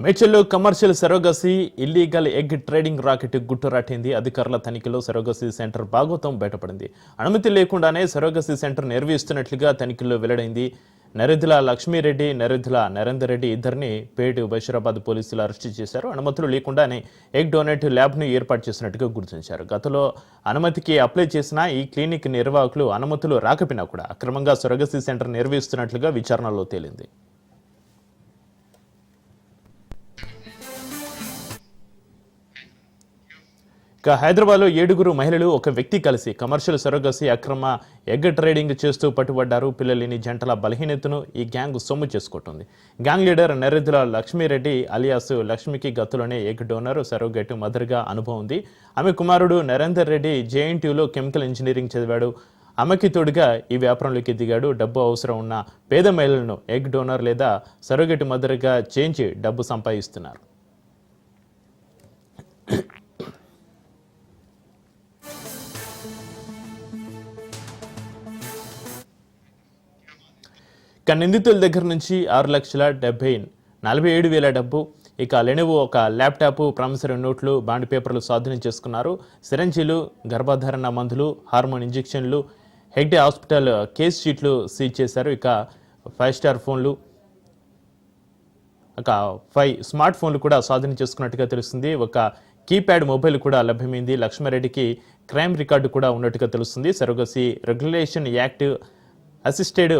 మేడ్చల్లో commercial surrogacy illegal egg trading racket గుట్టురాటింది. అధికారుల తనిఖీలో సరోగసీ సెంటర్ భాగోతం బయటపడింది. అనుమతి లేకుండానే సరోగసీ సెంటర్ నిర్వహిస్తున్నట్లుగా తనిఖీల్లో వెల్లడైంది. నరేంద్ర లక్ష్మీరెడ్డి, నరేందర్ రెడ్డి ఇద్దరిని పేట బషీరాబాద్ పోలీసులు అరెస్టు చేశారు. అనుమతులు లేకుండానే ఎగ్ డొనేట్ ల్యాబ్ను ఏర్పాటు చేసినట్టుగా గుర్తించారు. గతంలో అనుమతికి అప్లై చేసిన ఈ క్లినిక్ నిర్వాహకులు అనుమతులు రాకపోయినా కూడా అక్రమంగా సరోగసీ సెంటర్ నిర్వహిస్తున్నట్లుగా విచారణలో తేలింది. హైదరాబాద్లో 7 మహిళలు ఒక వ్యక్తి కలిసి కమర్షియల్ సరోగసీ అక్రమ ఎగ్ ట్రేడింగ్ చేస్తూ పట్టుబడ్డారు. పిల్లలేని జంటల బలహీనతను ఈ గ్యాంగ్ సొమ్ము చేసుకుంటుంది. Gang leader Narendra Lakshmi Reddy alias లక్ష్మికి గతంలోనే ఎగ్ డోనర్ సరోగేట్ మదర్గా అనుభవం ఉంది. ఆమె కుమారుడు నరేందర్ రెడ్డి జేఎన్టీయూలో కెమికల్ ఇంజనీరింగ్ చదివాడు. ఆమెకి తోడుగా ఈ వ్యాపారంలోకి దిగాడు. డబ్బు అవసరం ఉన్న పేద మహిళలను ఎగ్ డోనర్ లేదా సరోగేట్ మదర్గా చేయించి డబ్బు సంపాదిస్తున్నారు. నిందితుల దగ్గర నుంచి 6,47,000 డబ్బు, ఇక లెనోవో ఒక ల్యాప్టాప్, ప్రామిసరీ నోట్లు, బాండ్ పేపర్లు స్వాధీనం చేసుకున్నారు. సిరంజీలు, గర్భధారణ మందులు, హార్మోన్ ఇంజెక్షన్లు, హెగ్డే హాస్పిటల్ కేస్ షీట్లు సీజ్ చేశారు. ఇక 5 స్టార్ ఫోన్లు, ఒక 5 స్మార్ట్ ఫోన్లు కూడా స్వాధీనం చేసుకున్నట్టుగా తెలుస్తుంది. ఒక కీప్యాడ్ మొబైల్ కూడా లభ్యమైంది. లక్ష్మారెడ్డికి క్రైమ్ రికార్డు కూడా ఉన్నట్టుగా తెలుస్తుంది. Surrogacy regulation act, assisted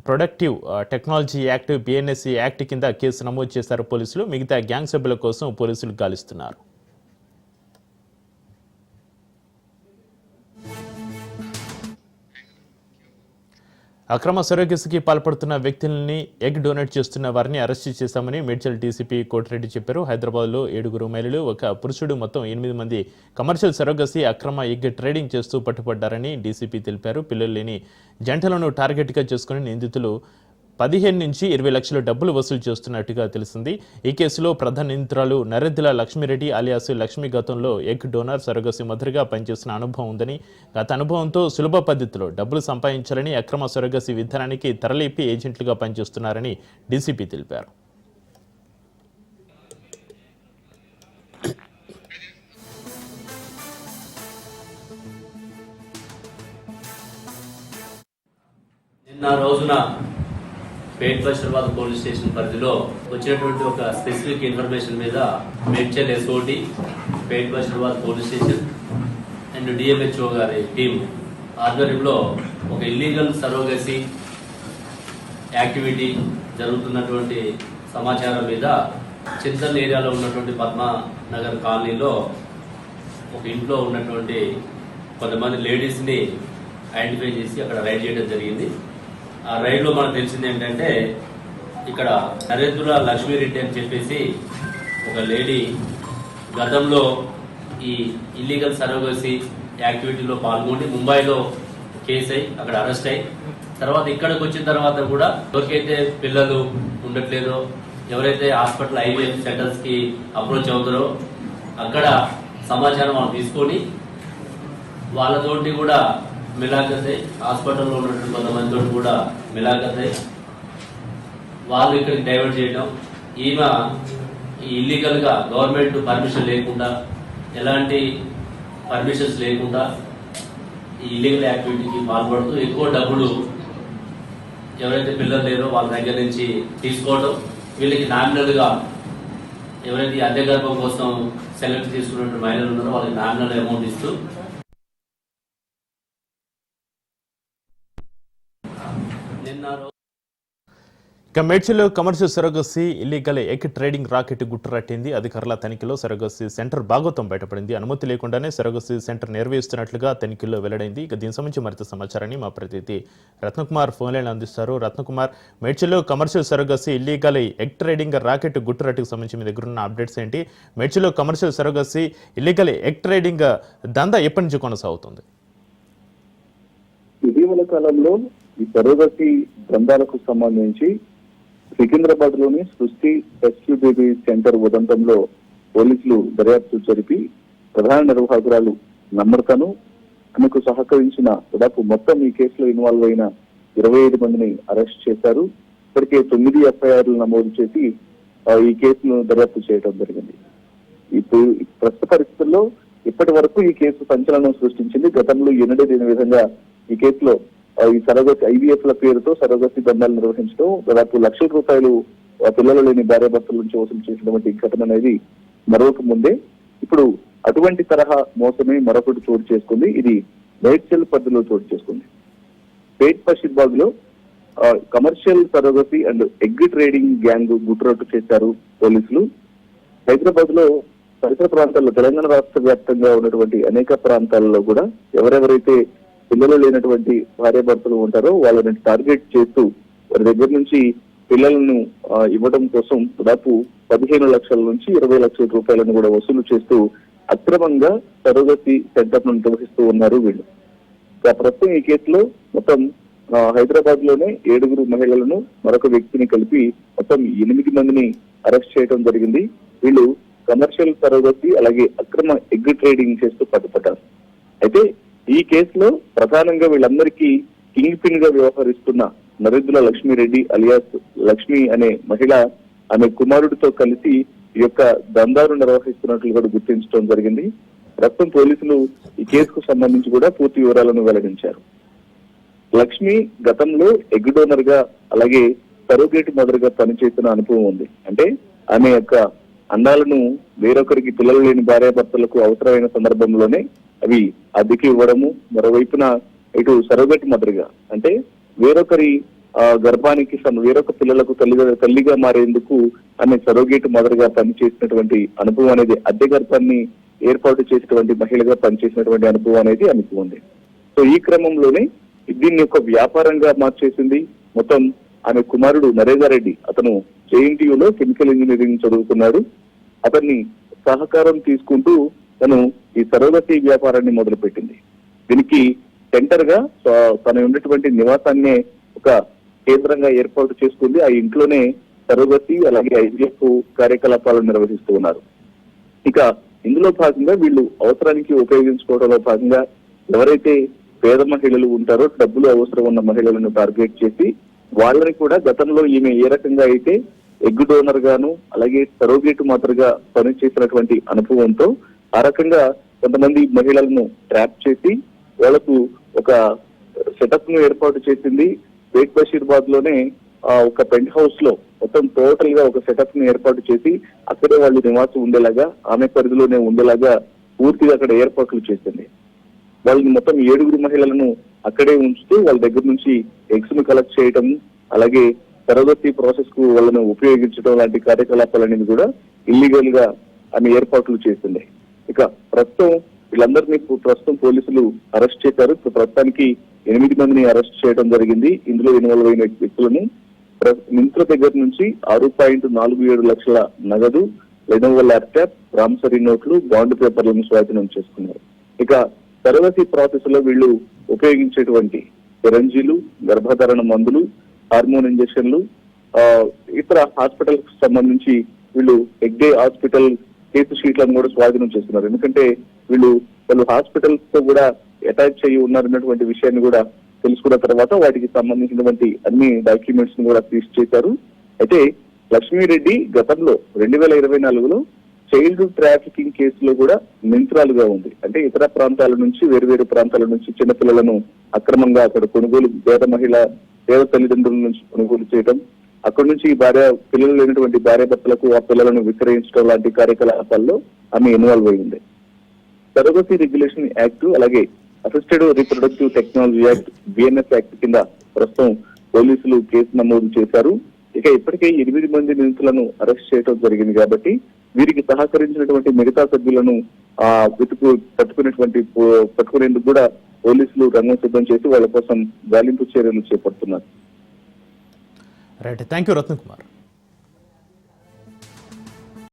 productive technology act, BNSC act కింద కేసు నమోదు చేశారు పోలీసులు. మిగతా గ్యాంగ్ సభ్యుల కోసం పోలీసులు గాలిస్తున్నారు. అక్రమ సరోగసీకి పాల్పడుతున్న వ్యక్తులని, ఎగ్ డొనేట్ చేస్తున్న వారిని అరెస్టు చేశామని మేడ్చల్ డీసీపీ కోటిరెడ్డి చెప్పారు. హైదరాబాద్లో 7 మహిళలు, ఒక పురుషుడు, మొత్తం 8 మంది కమర్షియల్ సరోగసీ అక్రమ ఎగ్ ట్రేడింగ్ చేస్తూ పట్టుబడ్డారని డీసీపీ తెలిపారు. పిల్లలు లేని జంటలను టార్గెట్గా చేసుకుని నిందితులు 15 నుంచి 20 లక్షల డబ్బులు వసూలు చేస్తున్నట్టుగా తెలిసింది. ఈ కేసులో ప్రధాన నిందితురాలు నరేంద్ర లక్ష్మీరెడ్డి అలియాస్ లక్ష్మి గతంలో ఎగ్ డోనర్, సరోగసీ మదర్గా పనిచేసిన అనుభవం ఉందని, గత అనుభవంతో సులభ పద్ధతిలో డబ్బులు సంపాదించాలని అక్రమ సరోగసీ విధానానికి తెరలేపి ఏజెంట్లుగా పనిచేస్తున్నారని డీసీపీ తెలిపారు. నిన్న రోజున పేట్ బషీరాబాద్ పోలీస్ స్టేషన్ పరిధిలో వచ్చినటువంటి ఒక స్పెసిఫిక్ ఇన్ఫర్మేషన్ మీద Medchal SOT, Pet Basheerabad police station and DMHO గారి టీం ఆధ్వర్యంలో ఒక ఇల్లీగల్ సరోగసీ యాక్టివిటీ జరుగుతున్నటువంటి సమాచారం మీద చింతల్ ఏరియాలో ఉన్నటువంటి పద్మానగర్ కాలనీలో ఒక ఇంట్లో ఉన్నటువంటి కొంతమంది లేడీస్ని ఐడెంటిఫై చేసి అక్కడ రైడ్ చేయడం జరిగింది. ఆ రైడ్లో మనకు తెలిసింది ఏంటంటే, ఇక్కడ నరేంద్ర లక్ష్మీరెడ్డి అని చెప్పేసి ఒక లేడీ గతంలో ఈ ఇల్లీగల్ సరోగసీ యాక్టివిటీలో పాల్గొని ముంబైలో కేసు అయి అక్కడ అరెస్ట్ అయ్యి తర్వాత ఇక్కడికి వచ్చిన తర్వాత కూడా ఎవరికైతే పిల్లలు ఉండట్లేదో, ఎవరైతే హాస్పిటల్ ఐవీఎఫ్ సెంటర్స్ కి అప్రోచ్ అవుతారో అక్కడ సమాచారం వాళ్ళు తీసుకొని వాళ్ళతోటి కూడా మిలాఖత్, హాస్పిటల్లో ఉన్నటువంటి కొంతమందితో కూడా మిలాఖత్, వాళ్ళు ఇక్కడికి డైవర్ట్ చేయడం, ఈమె ఇల్లీగల్ గా గవర్నమెంట్ పర్మిషన్ లేకుండా, ఎలాంటి పర్మిషన్స్ లేకుండా ఈ ఇల్లీగల్ యాక్టివిటీకి పాల్పడుతూ ఎక్కువ డబ్బులు ఎవరైతే పిల్లలు లేరో వాళ్ళ దగ్గర నుంచి తీసుకోవడం, వీళ్ళకి నామినల్ గా ఎవరైతే అద్దె గర్భం కోసం సెలెక్ట్ చేసుకున్న మహిళలు ఉన్నారో వాళ్ళకి నామినల్ అమౌంట్ ఇస్తూ మేడ్చల్లో commercial surrogacy illegal egg trading racket గుట్టురట్టింది. అధికారుల తనిఖీలో సరోగసీ సెంటర్ భాగోతం బయటపడింది. అనుమతి లేకుండానే సరోగసీ సెంటర్ నిర్వహిస్తున్నట్లుగా తనిఖీల్లో వెల్లడైంది. ఇక దీనికి సంబంధించి మరింత సమాచారాన్ని మా ప్రతినిధి రత్నకుమార్ ఫోన్ లైన్ అందిస్తారు. రత్నకుమార్, మేడ్చల్లో commercial surrogacy illegal egg trading racket గుట్టురట్టుకు సంబంధించి మీ దగ్గర ఉన్న అప్డేట్స్ ఏంటి? మేడ్చల్లో commercial surrogacy illegal egg trading దందా ఎప్పటి నుంచి కొనసాగుతుంది? ఇటీవల కాలంలో ఈ సరోగసీ దందాలకు సంబంధించి సికింద్రాబాద్ లోని సృష్టి ఎస్క్యూబీబీ సెంటర్ ఉదంతంలో పోలీసులు దర్యాప్తు జరిపి ప్రధాన నిర్వాహకురాలు నమ్రతను, ఆమెకు సహకరించిన దాదాపు మొత్తం ఈ కేసులో ఇన్వాల్వ్ అయిన 25 మందిని అరెస్ట్ చేశారు. ఇప్పటికే 9 ఎఫ్ఐఆర్లు నమోదు చేసి ఈ కేసును దర్యాప్తు చేయడం జరిగింది. ఇప్పుడు ప్రస్తుత పరిస్థితుల్లో ఇప్పటి వరకు ఈ కేసు సంచలనం సృష్టించింది. గతంలో ఎన్నడూ లేని విధంగా ఈ కేసులో ఈ సరోగసి IVF ల పేరుతో సరోగసి దందాలు నిర్వహించడం, దాదాపు లక్షల రూపాయలు పిల్లలు లేని భార్యాభర్తల నుంచి వసూలు చేసినటువంటి ఘటన అనేది మరొక ముందే ఇప్పుడు అటువంటి తరహా మోసమే మరొకటి చోటు చేసుకుంది. ఇది మేడ్చల్ పరిధిలో చోటు చేసుకుంది. పేట్ బషీర్బాగ్ లో commercial surrogacy and egg trading gang గుట్రట్టు చేశారు పోలీసులు. హైదరాబాద్ లో పరిసర ప్రాంతాల్లో, తెలంగాణ రాష్ట్ర వ్యాప్తంగా ఉన్నటువంటి అనేక ప్రాంతాల్లో కూడా ఎవరెవరైతే పిల్లలు లేనటువంటి భార్యాభర్తలు ఉంటారో వాళ్ళని టార్గెట్ చేస్తూ వారి దగ్గర నుంచి పిల్లలను ఇవ్వడం కోసం దాదాపు 15 లక్షల నుంచి 20 లక్షల రూపాయలను కూడా వసూలు చేస్తూ అక్రమంగా సరోగసి సెంటర్ ను నిర్వహిస్తూ ఉన్నారు వీళ్ళు. ప్రస్తుతం ఈ కేసులో మొత్తం హైదరాబాద్ లోనే 7 మహిళలను మరొక వ్యక్తిని కలిపి మొత్తం 8 మందిని అరెస్ట్ చేయడం జరిగింది. వీళ్ళు కమర్షియల్ సరోగసి అలాగే అక్రమ ఎగ్ ట్రేడింగ్ చేస్తూ పట్టుపట్టారు. అయితే ఈ కేసులో ప్రధానంగా వీళ్ళందరికీ కింగ్ పిన్ గా వ్యవహరిస్తున్న నరేంద్ర లక్ష్మీరెడ్డి అలియాస్ లక్ష్మి అనే మహిళ ఆమె కుమారుడితో కలిసి ఈ యొక్క దందాను నిర్వహిస్తున్నట్లు కూడా గుర్తించడం జరిగింది. ప్రస్తుతం పోలీసులు ఈ కేసుకు సంబంధించి కూడా పూర్తి వివరాలను వెల్లడించారు. లక్ష్మి గతంలో ఎగ్ డోనర్ గా అలాగే సరోగేట్ మదర్ గా పనిచేసిన అనుభవం ఉంది. అంటే ఆమె యొక్క అండాలను వేరొకరికి పిల్లలు లేని భార్యాభర్తలకు అవసరమైన సందర్భంలోనే అవి అద్దెకి ఇవ్వడము, మరోవైపున ఇటు సరోగేట్ మదర్ గా అంటే వేరొకరి గర్భానికి వేరొక పిల్లలకు తల్లిగా మారేందుకు ఆమె సరోగేట్ మదర్ గా పనిచేసినటువంటి అనుభవం అనేది, అద్దె గర్భాన్ని ఏర్పాటు చేసినటువంటి మహిళగా పనిచేసినటువంటి అనుభవం అనేది ఆమెకు ఉంది. సో ఈ క్రమంలోనే దీన్ని ఒక వ్యాపారంగా మార్చేసింది. మొత్తం ఆమె కుమారుడు నరేందర్ రెడ్డి, అతను JNTUలో కెమికల్ ఇంజనీరింగ్ చదువుకున్నాడు. అతన్ని సహకారం తీసుకుంటూ తను ఈ సరోగసి వ్యాపారాన్ని మొదలుపెట్టింది. దీనికి సెంటర్ గా తను ఉన్నటువంటి నివాసాన్నే ఒక కేంద్రంగా ఏర్పాటు చేసుకుంది. ఆ ఇంట్లోనే సరోగసి అలాగే IVF కార్యకలాపాలను నిర్వహిస్తూ ఉన్నారు. ఇక ఇందులో భాగంగా వీళ్ళు అవసరానికి ఉపయోగించుకోవడంలో భాగంగా ఎవరైతే పేద మహిళలు ఉంటారో, డబ్బులు అవసరం ఉన్న మహిళలను టార్గెట్ చేసి వాళ్ళని కూడా గతంలో ఈమె ఏ రకంగా అయితే ఎగ్ డోనర్ గాను అలాగే సరోగేట్ మదర్ గా పనిచేసినటువంటి అనుభవంతో ఆ రకంగా కొంతమంది మహిళలను ట్రాప్ చేసి వాళ్లకు ఒక సెటప్ ను ఏర్పాటు చేసింది. పేట్ బషీర్బాద్ లోనే ఒక పెంట్ హౌస్ లో మొత్తం టోటల్ గా ఒక సెటప్ ను ఏర్పాటు చేసి అక్కడే వాళ్ళు నివాసం ఉండేలాగా, ఆమె పరిధిలోనే ఉండేలాగా పూర్తిగా అక్కడ ఏర్పాట్లు చేసింది. వాళ్ళని మొత్తం 7 మహిళలను అక్కడే ఉంచుతూ వాళ్ళ దగ్గర నుంచి ఎగ్స్ ను కలెక్ట్ చేయటం, అలాగే సరోగసి ప్రాసెస్ కు వాళ్ళను ఉపయోగించడం లాంటి కార్యకలాపాలనేది కూడా ఇల్లీగల్ గా ఆమె ఏర్పాట్లు చేసింది. ఇక ప్రస్తుతం వీళ్ళందరినీ పోలీసులు అరెస్ట్ చేశారు. ప్రస్తుతానికి 8 మందిని అరెస్ట్ చేయడం జరిగింది. ఇందులో ఇన్వాల్వ్ అయిన వ్యక్తులను నిందితుల దగ్గర నుంచి 6.47 లక్షల నగదు, లెనోవో ల్యాప్టాప్, ప్రామిసరీ నోట్లు, బాండ్ పేపర్లను స్వాధీనం చేసుకున్నారు. ఇక సరోగసి ప్రాసెస్ లో వీళ్ళు ఉపయోగించేటువంటి సిరంజీలు, గర్భధారణ మందులు, హార్మోన్ ఇంజెక్షన్లు, ఇతర హాస్పిటల్ కు సంబంధించి వీళ్ళు ఎగ్డే హాస్పిటల్ కేసు షీట్లను కూడా స్వాధీనం చేస్తున్నారు. ఎందుకంటే వాళ్ళు హాస్పిటల్స్ తో కూడా అటాచ్ అయ్యి ఉన్నారన్నటువంటి విషయాన్ని కూడా తెలుసుకున్న తర్వాత వాటికి సంబంధించినటువంటి అన్ని డాక్యుమెంట్స్ ని కూడా సీజ్ చేశారు. అయితే లక్ష్మీరెడ్డి గతంలో 2024లో చైల్డ్ ట్రాఫికింగ్ కేసులో కూడా నిందితురాలుగా ఉంది. అంటే ఇతర ప్రాంతాల నుంచి, వేరు ప్రాంతాల నుంచి చిన్నపిల్లలను అక్రమంగా అక్కడ కొనుగోలు, పేద తల్లిదండ్రుల నుంచి కొనుగోలు చేయడం, అక్కడి నుంచి పిల్లలు లేనటువంటి భార్యాభర్తలకు ఆ పిల్లలను విక్రయించడం లాంటి కార్యకలాపాల్లో ఆమె ఇన్వాల్వ్ అయింది. సరోగసి రెగ్యులేషన్ యాక్ట్ అలాగే assisted reproductive technology act BNS act కింద ప్రస్తుతం పోలీసులు కేసు నమోదు చేశారు. ఇక ఇప్పటికే 8 మంది నిందితులను అరెస్ట్ చేయడం జరిగింది కాబట్టి వీరికి సహకరించినటువంటి మిగతా సభ్యులను పట్టుకునేందుకు కూడా పోలీసులు రంగం సిద్ధం చేసి వాళ్ళ కోసం గాలింపు చర్యలు చేపడుతున్నారు. Right, thank you Ratna Kumar.